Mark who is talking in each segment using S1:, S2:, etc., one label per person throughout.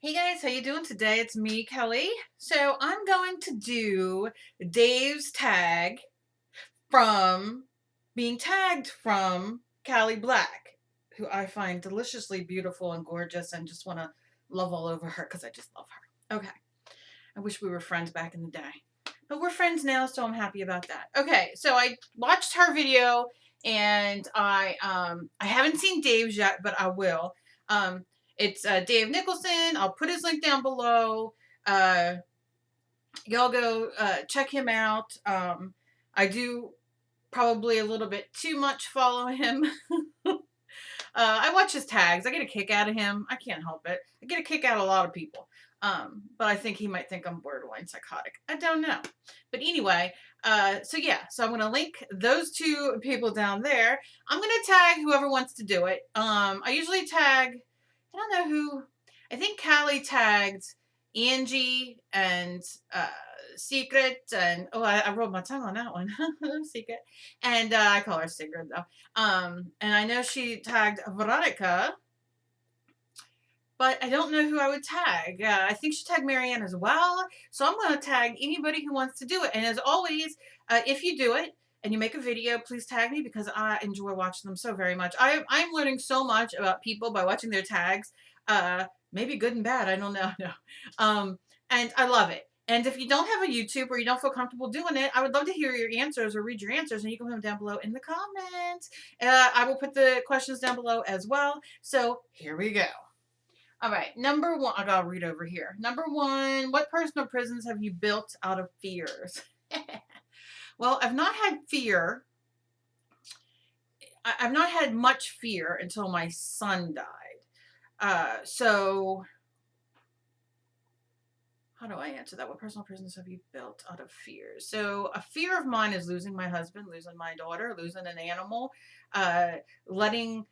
S1: Hey guys, how you doing today? It's me, Kelly. So I'm going to do Dave's tag from being tagged from Callie Black, who I find deliciously beautiful and gorgeous and just want to love all over her because I just love her. Okay. I wish we were friends back in the day. But we're friends now, so I'm happy about that. Okay, so I watched her video and I haven't seen Dave's yet, but I will. Um it's Dave Nicholson. I'll put his link down below. Uh y'all go check him out. I do probably a little bit too much follow him. I watch his tags. I get a kick out of him. I can't help it. I get a kick out of a lot of people. But I think he might think I'm borderline psychotic. I don't know. But anyway, so yeah, so I'm gonna link those two people down there. I'm gonna tag whoever wants to do it. I usually tag, I don't know who. I think Callie tagged Angie and Secret, and oh, I rolled my tongue on that one. Secret, and I call her Secret though. And I know she tagged Veronica, but I don't know who I would tag. I think she tagged Marianne as well. So I'm going to tag anybody who wants to do it. And as always, if you do it and you make a video, please tag me because I enjoy watching them so very much. I'm learning so much about people by watching their tags. Maybe good and bad. I don't know. No. And I love it. And if you don't have a YouTube or you don't feel comfortable doing it, I would love to hear your answers or read your answers, and you can put them down below in the comments. I will put the questions down below as well. So here we go. All right, number one, I gotta read over here. Number one, what personal prisons have you built out of fears? Well, I've not had fear. I've not had much fear until my son died. So how do I answer that? What personal prisons have you built out of fears? So a fear of mine is losing my husband, losing my daughter, losing an animal, letting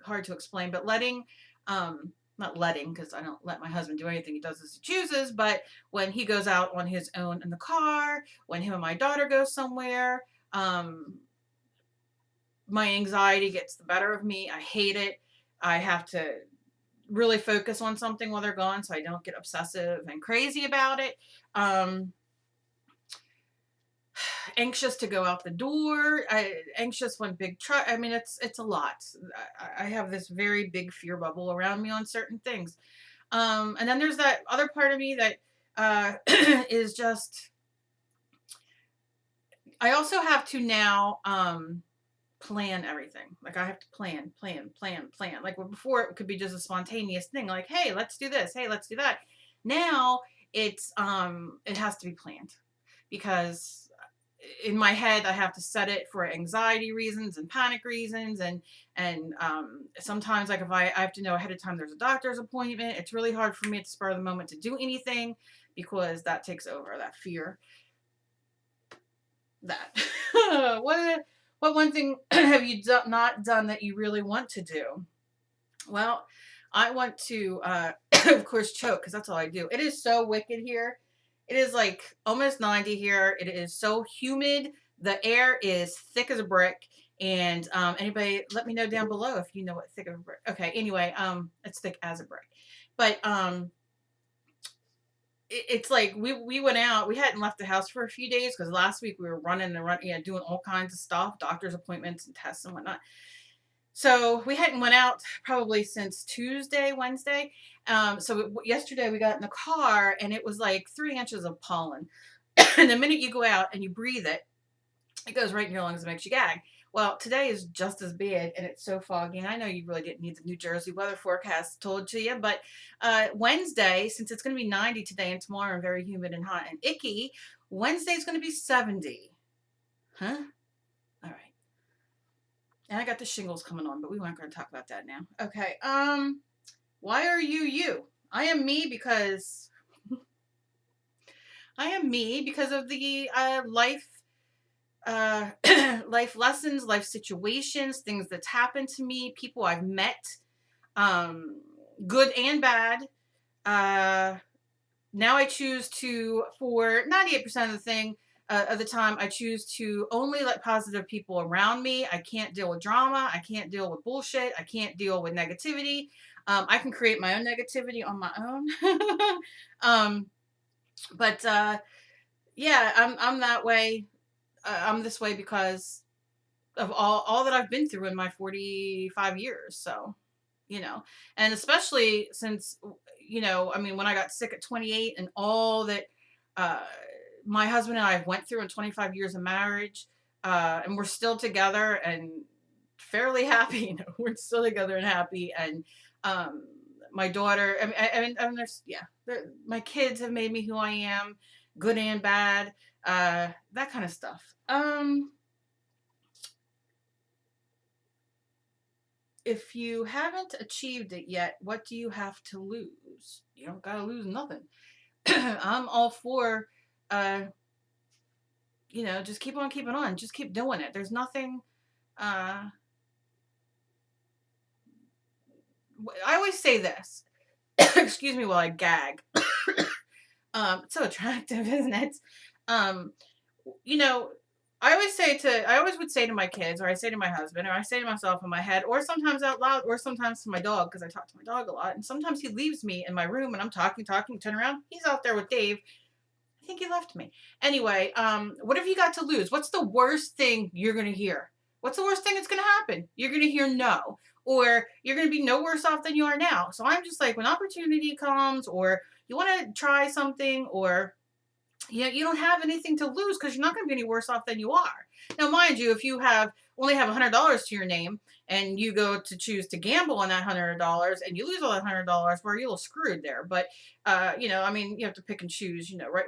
S1: hard to explain, but letting, not letting, because I don't let my husband do anything. He does as he chooses. But when he goes out on his own in the car, when him and my daughter go somewhere, my anxiety gets the better of me. I hate it. I have to really focus on something while they're gone so I don't get obsessive and crazy about it. Anxious to go out the door. Anxious when big truck. I mean, it's a lot. I have this very big fear bubble around me on certain things. And then there's that other part of me that is just. I also have to now plan everything. Like I have to plan. Like before, it could be just a spontaneous thing. Like, hey, let's do this. Hey, let's do that. Now it has to be planned because in my head I have to set it for anxiety reasons and panic reasons, and sometimes like if I have to know ahead of time there's a doctor's appointment, it's really hard for me at the spur of the moment to do anything because that takes over, that fear. That what one thing have you not done that you really want to do? Well, I want to of course choke because that's all I do. It is so wicked here. It is like almost 90 here. It is so humid. The air is thick as a brick. And anybody, let me know down below if you know what thick of a brick. Okay, anyway, it's thick as a brick. But it's like we went out. We hadn't left the house for a few days because last week we were running and running, doing all kinds of stuff, doctor's appointments and tests and whatnot. So we hadn't went out probably since Tuesday, Wednesday. So yesterday we got in the car and it was like 3 inches of pollen. And the minute you go out and you breathe it, it goes right in your lungs and makes you gag. Well, today is just as bad and it's so foggy. And I know you really didn't need the New Jersey weather forecast told to you, but Wednesday, since it's going to be 90 today and tomorrow and very humid and hot and icky, Wednesday is going to be 70. Huh? All right. And I got the shingles coming on, but we weren't going to talk about that now. Okay. Why are you you? I am me because of the life life lessons, life situations, things that's happened to me, people I've met, good and bad. Now I choose to, for 98% of the thing, of the time, I choose to only let positive people around me. I can't deal with drama. I can't deal with bullshit. I can't deal with negativity. I can create my own negativity on my own. um, but yeah, I'm that way. I'm this way because of all that I've been through in my 45 years. So, and especially since, I mean, when I got sick at 28 and all that uh, my husband and I went through in 25 years of marriage, and we're still together and fairly happy. We're still together and happy. And um, my daughter, I mean, my kids have made me who I am, good and bad, that kind of stuff. If you haven't achieved it yet, what do you have to lose? You don't gotta lose nothing. I'm all for, uh, just keep on keeping on. Just keep doing it. There's nothing. Uh, I always say this. Excuse me while I gag. It's so attractive, isn't it? Um, you know, I always would say to my kids, or I say to my husband, or I say to myself in my head, or sometimes out loud, or sometimes to my dog, because I talk to my dog a lot. And sometimes he leaves me in my room and I'm talking, turn around, he's out there with Dave. I think he left me. Anyway, what have you got to lose? What's the worst thing you're going to hear? What's the worst thing that's going to happen? You're going to hear no, or you're going to be no worse off than you are now. So I'm just like, when opportunity comes, or you want to try something, or you don't have anything to lose because you're not going to be any worse off than you are. Now, mind you, if you only have $100 to your name and you go to choose to gamble on that $100 and you lose all that $100, well, you're a little screwed there. But I mean, you have to pick and choose, right?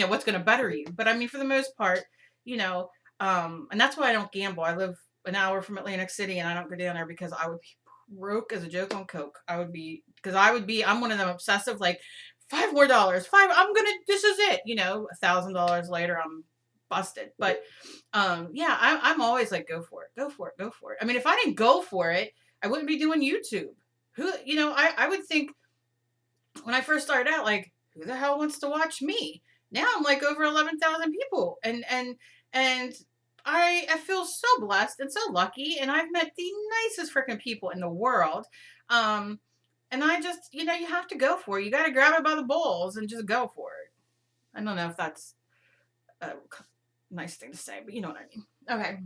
S1: What's going to better you. But I mean, for the most part, you know, and that's why I don't gamble. I live an hour from Atlantic City and I don't go down there because I would be broke as a joke on coke. I'm one of them obsessive, like, five more dollars, this is it, $1,000 later, I'm busted. But yeah, I'm always like, go for it, go for it, go for it. I mean, if I didn't go for it, I wouldn't be doing YouTube. I would think when I first started out, like, who the hell wants to watch me? Now I'm like over 11,000 people, and I feel so blessed and so lucky, and I've met the nicest freaking people in the world. And I just, you have to go for it. You got to grab it by the balls and just go for it. I don't know if that's a nice thing to say, but you know what I mean. Okay.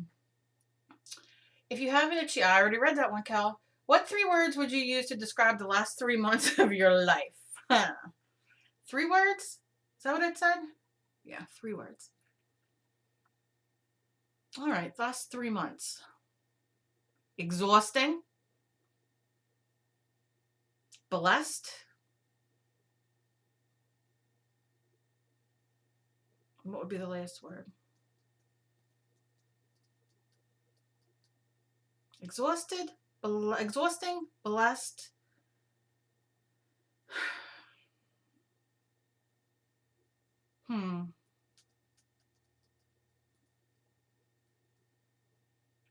S1: If you haven't achieved, I already read that one, Cal. What 3 words would you use to describe the last 3 months of your life? 3 words? Is that what it said? Yeah, 3 words. All right, last 3 months. Exhausting. Blessed. What would be the last word? Exhausted, exhausting, blessed. A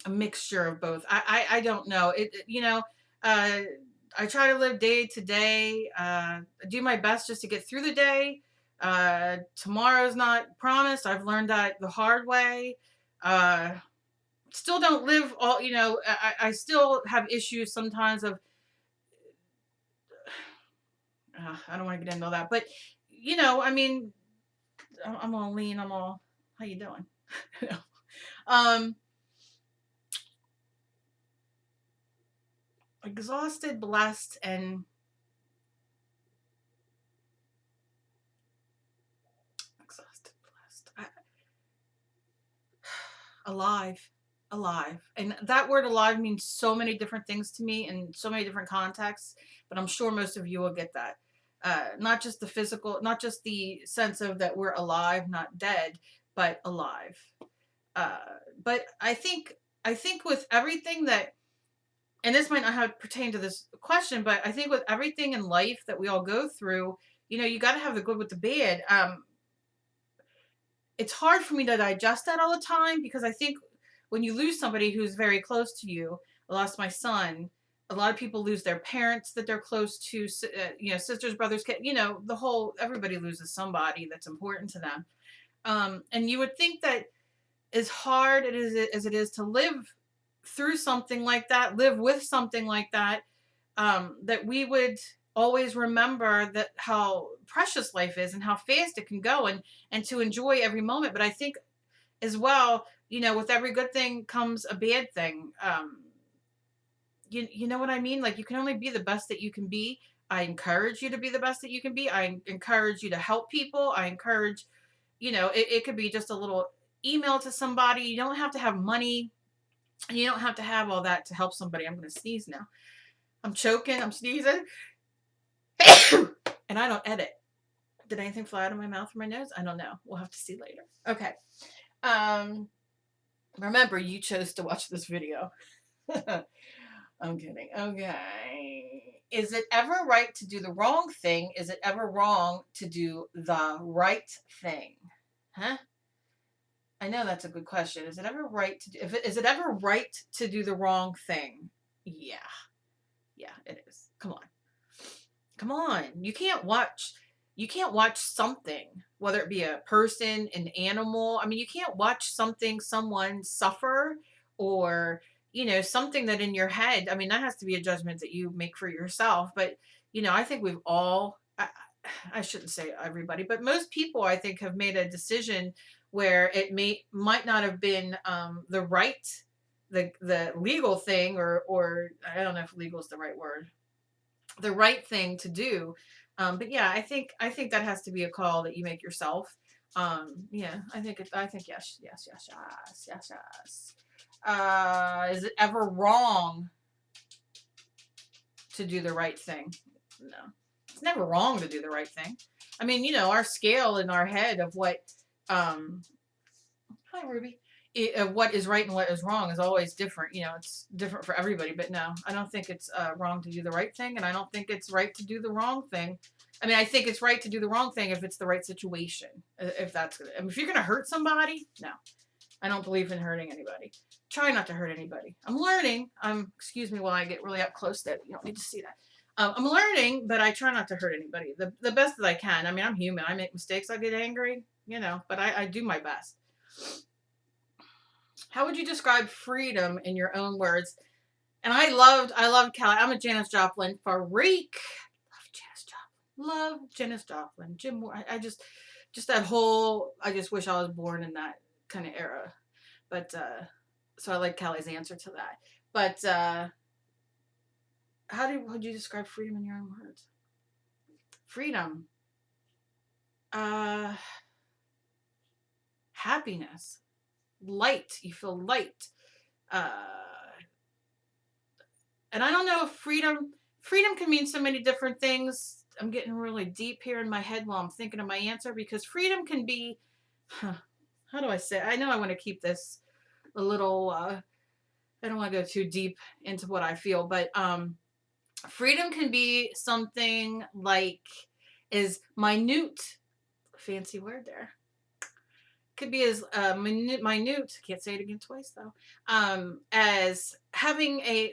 S1: mixture of both. I don't know. I try to live day to day. Do my best just to get through the day. Tomorrow's not promised. I've learned that the hard way. Still don't live all, I still have issues sometimes of, I don't want to get into all that, but I mean, I'm all lean. How you doing? um, Exhausted, blessed, and exhausted, blessed. Alive. And that word alive means so many different things to me in so many different contexts, but I'm sure most of you will get that. Not just the physical, not just the sense of that we're alive, not dead, but alive. Uh, but I think with everything that, and this might not have pertain to this question, but I think with everything in life that we all go through, you got to have the good with the bad. It's hard for me to digest that all the time because I think when you lose somebody who's very close to you, I lost my son. A lot of people lose their parents that they're close to, sisters, brothers, everybody loses somebody that's important to them. And you would think that as hard as it is to live through something like that, live with something like that, that we would always remember that how precious life is and how fast it can go, and to enjoy every moment. But I think as well, with every good thing comes a bad thing. You know what I mean? Like, you can only be the best that you can be. I encourage you to be the best that you can be. I encourage you to help people. I encourage, it could be just a little email to somebody. You don't have to have money. You don't have to have all that to help somebody. I'm going to sneeze now. I'm choking. I'm sneezing. And I don't edit. Did anything fly out of my mouth or my nose? I don't know. We'll have to see later. Okay. Remember, you chose to watch this video. I'm kidding. Okay. Is it ever right to do the wrong thing? Is it ever wrong to do the right thing? Huh? I know that's a good question. Is it ever right to do, is it ever right to do the wrong thing? Yeah. Yeah, it is. Come on. Come on. You can't watch something, whether it be a person, an animal. I mean, you can't watch someone suffer, or, something that in your head, I mean, that has to be a judgment that you make for yourself. But, I think we've all, I shouldn't say everybody, but most people, I think, have made a decision where it might not have been the right, the legal thing, or I don't know if legal is the right word, the right thing to do. But yeah, I think that has to be a call that you make yourself. Yeah, I think yes, yes, yes, yes, yes, yes. Is it ever wrong to do the right thing? No, it's never wrong to do the right thing. I mean, our scale in our head of what, um, hi Ruby, of what is right and what is wrong is always different. It's different for everybody. But no, I don't think it's wrong to do the right thing, and I don't think it's right to do the wrong thing. I mean, I think it's right to do the wrong thing if it's the right situation. If that's good. I mean, if you're gonna hurt somebody, no, I don't believe in hurting anybody. Try not to hurt anybody. I'm learning. Excuse me while I get really up close. That you don't need to see that. I'm learning, but I try not to hurt anybody the best that I can. I mean, I'm human. I make mistakes. I get angry. But I do my best. How would you describe freedom in your own words? And I loved Callie. I'm a Janis Joplin freak. Love Janis Joplin. Jim Moore. I just that whole. I just wish I was born in that kind of era. But so I like Callie's answer to that. But would you describe freedom in your own words? Freedom. Uh, Happiness. Light. You feel light. Uh, and I don't know if freedom can mean so many different things. I'm getting really deep here in my head while I'm thinking of my answer, because freedom can be, how do I say? I know I want to keep this a little. I don't want to go too deep into what I feel, but freedom can be something like is minute. Fancy word there. Could be as minute. Can't say it again twice though. As having a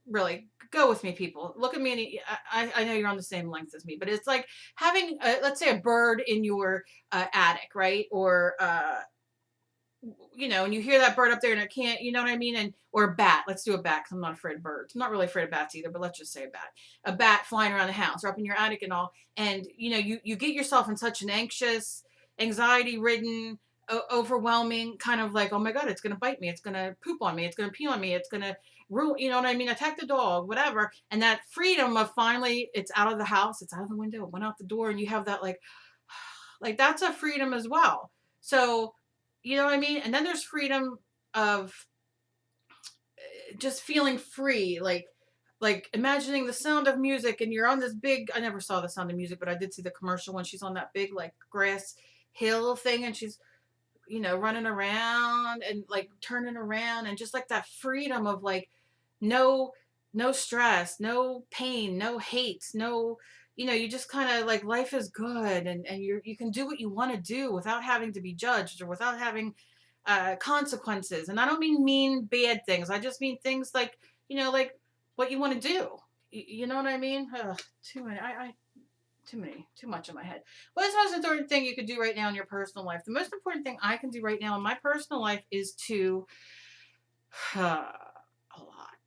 S1: really go with me, people. Look at me. And I know you're on the same length as me, but it's like having let's say a bird in your attic, right? Or and you hear that bird up there and it can't, you know what I mean? Or a bat. Let's do a bat, because I'm not afraid of birds. I'm not really afraid of bats either, but let's just say a bat. A bat flying around the house or up in your attic and all. And you get yourself in such an anxious, anxiety ridden, overwhelming kind of like, oh my God, it's gonna bite me, it's gonna poop on me, it's gonna pee on me, it's gonna ruin, you know what I mean, attack the dog, whatever. And that freedom of finally it's out of the house, it's out of the window, it went out the door, and you have that like that's a freedom as well. So you know what I mean? And then there's freedom of just feeling free, like imagining the Sound of Music, and you're on this big. I never saw the Sound of Music, but I did see the commercial when she's on that big like grass hill thing, and she's running around and like turning around, and just like that freedom of like no stress, no pain, no hate, no you just kind of like life is good, and you can do what you want to do without having to be judged or without having consequences. And I don't mean bad things. I just mean things like like what you want to do. You know what I mean? Ugh, too much in my head. What is the most important thing you could do right now in your personal life? The most important thing I can do right now in my personal life is to a lot.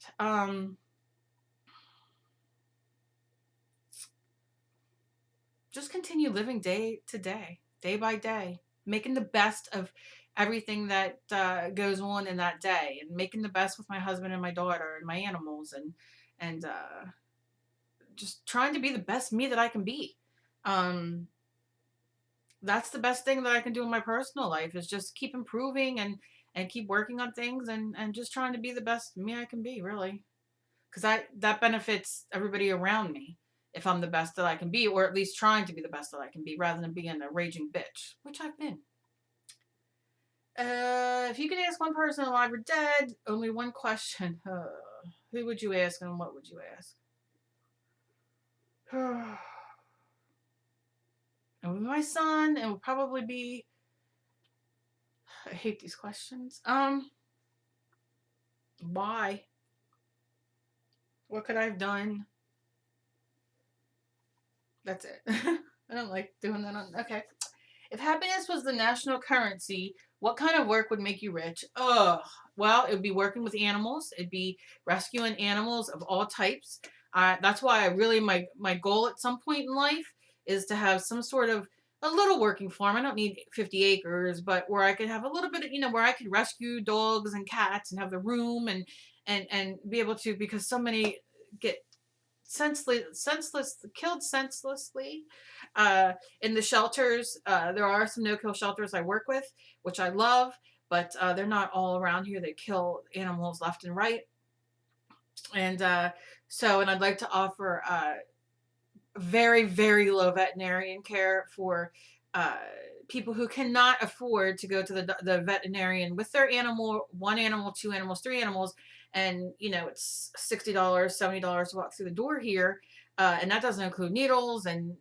S1: Just continue living day to day, day by day, making the best of everything that goes on in that day, and making the best with my husband and my daughter and my animals, and just trying to be the best me that I can be. Um, that's the best thing that I can do in my personal life is just keep improving and keep working on things and just trying to be the best me I can be, really. Because that benefits everybody around me if I'm the best that I can be, or at least trying to be the best that I can be, rather than being a raging bitch, which I've been. If you could ask one person alive or dead, only one question, who would you ask and what would you ask? It would be my son. It would probably be. I hate these questions. Why? What could I have done? That's it. I don't like doing that on. Okay. If happiness was the national currency, what kind of work would make you rich? Ugh. Well, it would be working with animals. It'd be rescuing animals of all types. That's why I really my goal at some point in life is to have some sort of a little working farm. I don't need 50 acres, but where I could have a little bit of, where I could rescue dogs and cats and have the room and be able to, because so many get killed senselessly in the shelters. There are some no-kill shelters I work with, which I love, but they're not all around here. They kill animals left and right, and I'd like to offer very, very low veterinarian care for uh, people who cannot afford to go to the veterinarian with their animal, one animal, two animals, three animals, and it's $60, $70 to walk through the door here, and that doesn't include needles and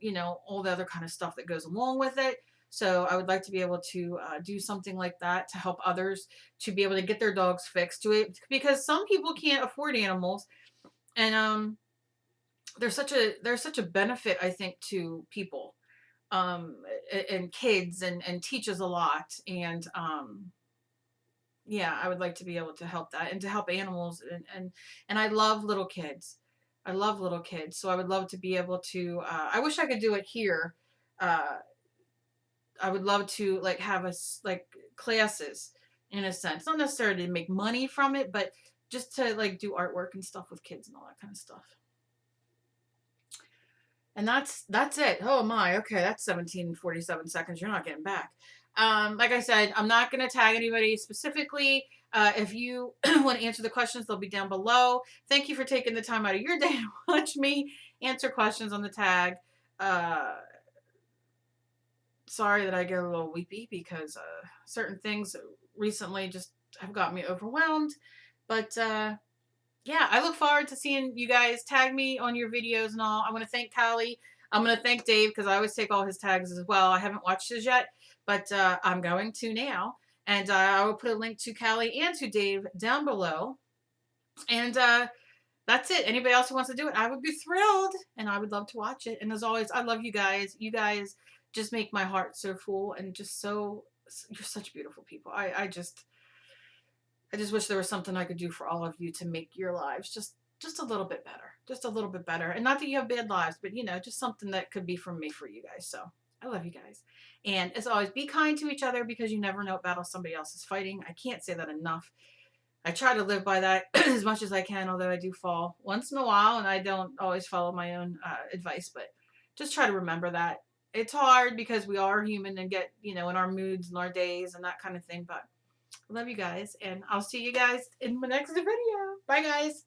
S1: all the other kind of stuff that goes along with it. So I would like to be able to do something like that to help others to be able to get their dogs fixed to it, because some people can't afford animals, and there's such a benefit, I think, to people, um and kids, and teaches a lot, and yeah, I would like to be able to help that and to help animals, and I love little kids. I love little kids, so I would love to be able to I wish I could do it here. uh I would love to like have like classes, in a sense, not necessarily to make money from it, but just to like do artwork and stuff with kids and all that kind of stuff. And that's it. Oh my, okay, that's 17:47 seconds. You're not getting back. Like I said, I'm not gonna tag anybody specifically. If you want to answer the questions, they'll be down below. Thank you for taking the time out of your day to watch me answer questions on the tag. Uh, Sorry that I get a little weepy because certain things recently just have got me overwhelmed. But yeah, I look forward to seeing you guys tag me on your videos and all. I want to thank Callie. I'm going to thank Dave because I always take all his tags as well. I haven't watched his yet, but I'm going to now. And I will put a link to Callie and to Dave down below. And that's it. Anybody else who wants to do it, I would be thrilled. And I would love to watch it. And as always, I love you guys. You guys just make my heart so full and just so, you're such beautiful people. I just wish there was something I could do for all of you to make your lives just a little bit better. Just a little bit better. And not that you have bad lives, but just something that could be from me for you guys. So I love you guys. And as always, be kind to each other because you never know what battle somebody else is fighting. I can't say that enough. I try to live by that as much as I can, although I do fall once in a while and I don't always follow my own advice, but just try to remember that. It's hard because we are human and get, in our moods and our days and that kind of thing, but I love you guys, and I'll see you guys in my next video. Bye, guys.